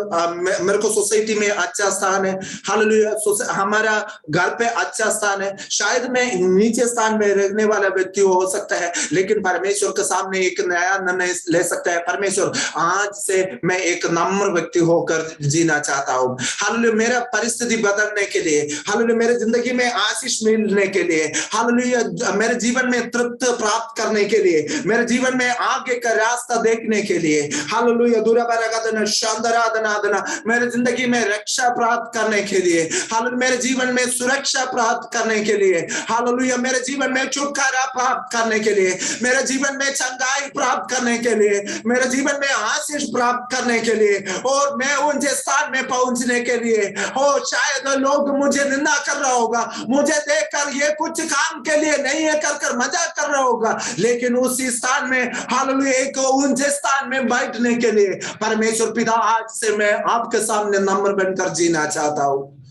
मेरे को सोसाइटी में अच्छा स्थान है, हालेलुया हमारा घर पे अच्छा स्थान है, शायद मैं नीचे स्थान में रहने वाला व्यक्ति हो सकता है, लेकिन परमेश्वर के सामने एक नया निर्णय ले सकता है। परमेश्वर आज से मैं एक नम्र व्यक्ति होकर जीना चाहता हूँ। हालेलुया मेरा परिस्थिति बदलने के लिए, हालेलुया मेरे जिंदगी में आशीष मिलने के लिए, हालेलुया मेरे जीवन में तृप्त प्राप्त करने के लिए, मेरे जीवन में आगे का रास्ता देखने के लिए, हालेलुया दुराबरागदन शांदरादनादना मेरे जिंदगी में रक्षा प्राप्त करने के लिए, हालेलुया मेरे जीवन में सुरक्षा प्राप्त करने के लिए, हालेलुया मेरे जीवन में छुटकारा प्राप्त करने के लिए, मेरे जीवन में चंगाई प्राप्त करने के लिए, मेरे जीवन में आशीष प्राप्त करने के लिए, और मैं ऊंचे स्थान में पहुंचने के लिए। और शायद लोग मुझे निंदा कर रहा होगा, मुझे देखकर ये कुछ काम के लिए नहीं है कर मजाक कर रहा होगा, लेकिन उसी स्थान में हालेलुया एक ऊंचे स्थान में बैठने के लिए परमेश्वर पिता आज से मैं आपके सामने नम्र बनकर जीना चाहता हूँ।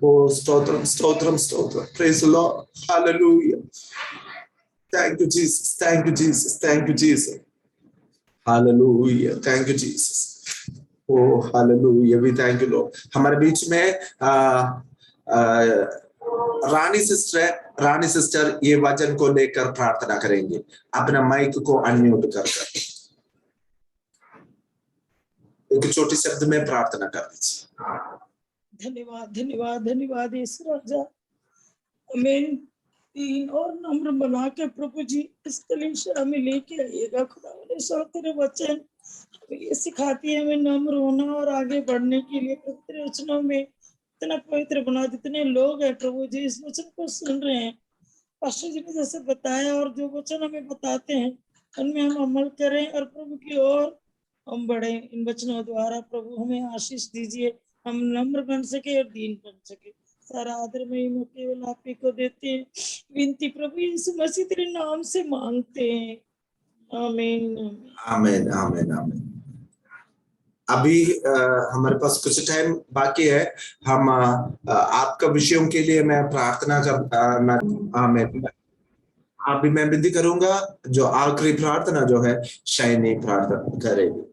ओ स्तोत्रम स्तोत्रम स्तोत्रम, praise the Lord, hallelujah, thank you Jesus, thank you Jesus, thank you Jesus, hallelujah, thank you Jesus, oh hallelujah, we thank you Lord. हमारे बीच में रानी सिस्टर ये वचन को लेकर प्रार्थना करेंगे। अपना माइक को अनम्यूट कर एक छोटे शब्द में प्रार्थना कर दीजिए। धन्यवाद धन्यवाद धन्यवाद यीशु राजा, हमें दीन और नम्र बना के प्रभु जी इस कलीसिया में लेके आइएगा। खुदा तेरे वचन हमें ये सिखाती है हमें नम्र होना और आगे बढ़ने के लिए। तेरे वचनों में इतना पवित्र बना, जितने लोग हैं प्रभु जी इस वचन को सुन रहे हैं, पास्टर जी ने जैसे बताया और जो वचन हमें बताते हैं उनमें हम अमल करें और प्रभु की ओर हम बढ़े। इन वचनों द्वारा प्रभु हमें आशीष दीजिए, हम नम्र बन सके और दीन बन सके। सारा आदर में केवल आप ही को देते हैं, विनती प्रभु यीशु मसीह तेरे नाम से मांगते हैं, आमीन आमीन आमीन आमीन। अभी हमारे पास कुछ टाइम बाकी है, हम आपका विषयों के लिए मैं प्रार्थना कर आमीन। अभी मैं विनती करूंगा जो आखिरी प्रार्थना जो है शायनी प्रार्थना करेगी।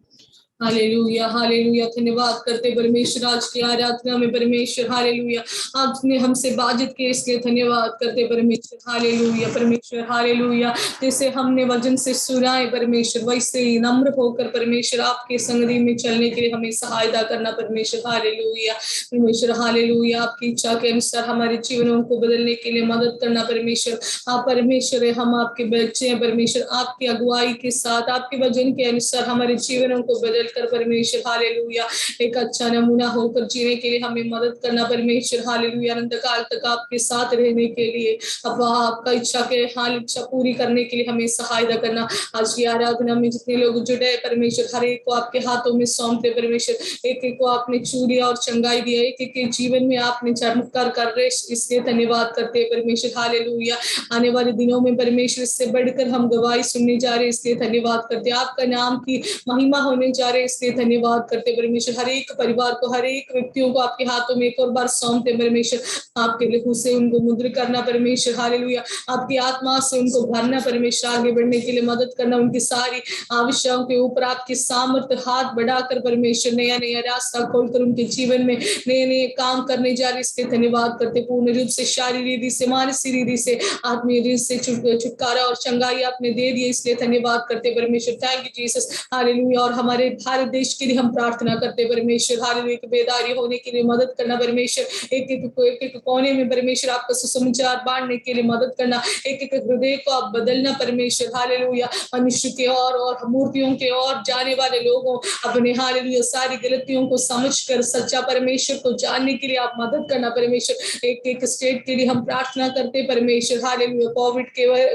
Hallelujah hallelujah. धन्यवाद करते परमेश्वर आज की आराधना में परमेश्वर। हालेलुया, आपने हमसे बातचीत की इसलिए धन्यवाद करते परमेश्वर। हालेलुया परमेश्वर। हालेलुया, जैसे हमने वचन से सुना है परमेश्वर, वैसे ही नम्र होकर परमेश्वर आपके संगति में चलने के लिए हमें सहायता करना परमेश्वर। हालेलुया परमेश्वर। हालेलुया, आपकी इच्छा के अनुसार हमारे जीवनों को बदलने के लिए मदद करना परमेश्वर। आप परमेश्वर है, हम आपके बच्चे हैं परमेश्वर। आपकी अगुवाई के साथ आपके वचन के अनुसार हमारे जीवनों को बदल कर परमेश्वर हालेलुया एक अच्छा नमूना होकर जीने के लिए हमें मदद करना परमेश्वर। हालेलुया, अनंत काल तक आपके साथ रहने के लिए, अब आपका इच्छा के हाल इच्छा पूरी करने के लिए हमें सहायता करना। आज की आराधना में जितने लोग जुड़े हैं परमेश्वर, हर एक को आपके हाथों में सौंपते परमेश्वर। एक एक को आपने चूरिया और चंगाई दिया, एक एक के जीवन में आपने चमत्कार कर रहे, इसलिए धन्यवाद करते हैं परमेश्वर। हालेलुया, आने वाले दिनों में परमेश्वर इससे बढ़कर हम गवाही सुनने जा रहे हैं, इसलिए धन्यवाद करते हैं। आपका नाम की महिमा होने जा रहे, इसलिए धन्यवाद करते परमेश्वर। हर एक परिवार को, हर एक व्यक्तियों को आपके हाथों में एक और बार सौंपते परमेश्वर। आपके लहू से उनको मुद्र करना परमेश्वर। हालेलुया, आपकी आत्मा से उनको भरना परमेश्वर। आगे बढ़ने के लिए मदद करना, उनकी सारी आवश्यकताओं के ऊपर आपकी सामर्थ्य हाथ बढ़ाकर परमेश्वर नया नया रास्ता खोलकर उनके जीवन में नए नए काम करने जा रहे, इसलिए धन्यवाद करते। पूर्ण रूप से शारीरिक रीति से, मानसिक रीति से, आत्मीय रीति से छुटकारा और चंगाई आपने दे दिया, इसलिए धन्यवाद करते परमेश्वर। Thank you Jesus. हालेलुया, और हमारे भारत देश के लिए हम प्रार्थना करते परमेश्वर। हालेलुया, बेदारी होने के लिए मदद करना परमेश्वर। एक एक कोने में परमेश्वर आपका सुसमाचार बांटने के लिए मदद करना, एक एक हृदय को आप बदलना परमेश्वर। हालेलुया, मनुष्य के और मूर्तियों के और जाने वाले लोगों अपने हालेलुया सारी गलतियों को समझकर सच्चा परमेश्वर को जानने के लिए आप मदद करना परमेश्वर। एक एक स्टेट के लिए हम प्रार्थना करते परमेश्वर। हालेलुया,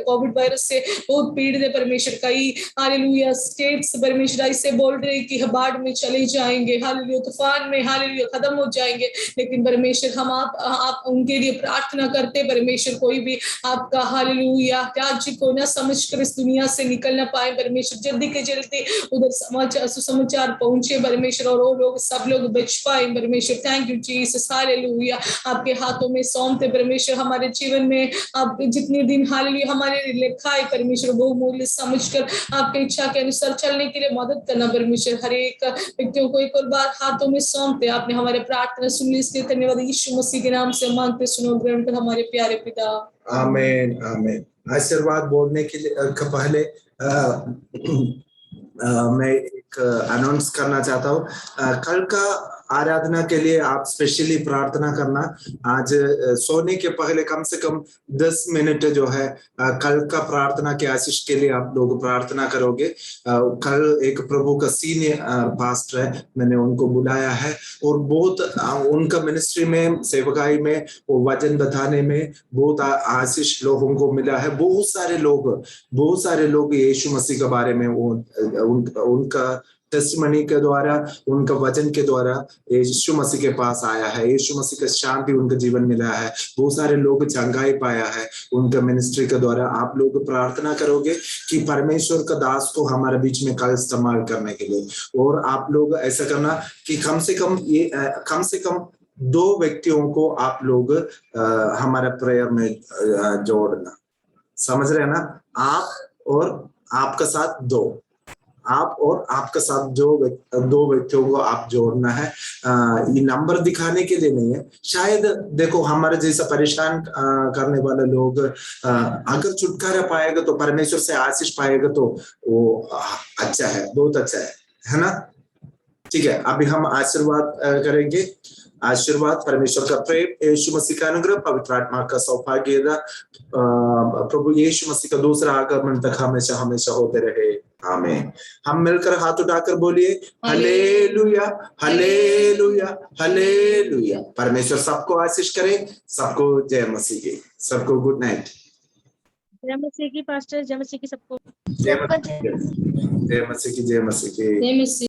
कोविड वायरस से बहुत पीड़ित है परमेश्वर। कई हालेलुया स्टेट्स परमेश्वर ऐसे बोल रहे कि बाढ़ में चले जाएंगे, हालेलुया तूफान में हालेलुया खत्म हो जाएंगे, लेकिन परमेश्वर हम आप उनके लिए प्रार्थना करते परमेश्वर। कोई भी आपका हालेलुया राज्य को न समझकर इस दुनिया से निकल ना पाए परमेश्वर। जल्दी के जल्दी उधर समाचार सुसमाचार पहुंचे परमेश्वर, और वो लोग सब लोग बच पाए परमेश्वर। Thank you Jesus. हालेलुया, आपके हाथों में सौंपते परमेश्वर। हमारे जीवन में आप जितने दिन हालेलुया हमारे लिखा है परमेश्वर, बहुमूल्य समझकर आपकी इच्छा के अनुसार चलने के लिए मदद करना परमेश्वर। हर एक व्यक्तियों को एक और बार हाथों में सौंपते। आपने हमारे प्रार्थना सुन ली, इसलिए धन्यवाद। यीशु मसीह के नाम से मांगते, सुनो, ग्रहण कर हमारे प्यारे पिता। आमीन आमीन। आशीर्वाद बोलने के लिए पहले मैं एक अनाउंस करना चाहता हूँ। कल का आराधना के लिए आप स्पेशली प्रार्थना करना। आज सोने के पहले कम से कम 10 मिनट जो है कल का प्रार्थना के आशीष के लिए आप लोग प्रार्थना करोगे। कल एक प्रभु का सीनियर पास्टर है, मैंने उनको बुलाया है, और बहुत उनका मिनिस्ट्री में, सेवकाई में, वो वचन बताने में बहुत आशीष लोगों को मिला है। बहुत सारे लोग यीशु मसीह के बारे में उनका टेस्टिमनी के द्वारा, उनका वचन के द्वारा यीशु मसीह के पास आया है। यीशु मसीह का शांति उनके जीवन में मिला है। बहुत सारे लोग चंगाई पाया है उनका मिनिस्ट्री के द्वारा। आप लोग प्रार्थना करोगे कि परमेश्वर का दास को हमारे बीच में कल इस्तेमाल करने के लिए, और आप लोग ऐसा करना कि कम से कम 2 व्यक्तियों को आप लोग हमारे प्रेयर में जोड़ना। समझ रहे हैं ना? आप और आपका साथ 2, आप और आपका साथ 2 व्यक्तियों को आप जोड़ना है। ये नंबर दिखाने के लिए नहीं है। शायद देखो, हमारे जैसा परेशान करने वाले लोग अगर छुटकारा पाएगा तो, परमेश्वर से आशीष पाएगा तो वो अच्छा है, बहुत अच्छा है ना? ठीक है, अभी हम आशीर्वाद करेंगे। आशीर्वाद, परमेश्वर का प्रेम, यीशु मसीह का अनुग्रह, पवित्र आत्मा का सौभाग्य, प्रभु यीशु मसीह का दूसरा आगमन तक हमेशा हमेशा होते रहे। आमीन। हम मिलकर हाथ उठाकर बोलिए हालेलुया हालेलुया हालेलुया। परमेश्वर सबको आशीष करे। सबको जय मसीह की। सबको गुड नाइट। जय मसीह की पास्टर, जय मसीह की सबको। जय मसीह की, जय मसीह की, जय मसीह की।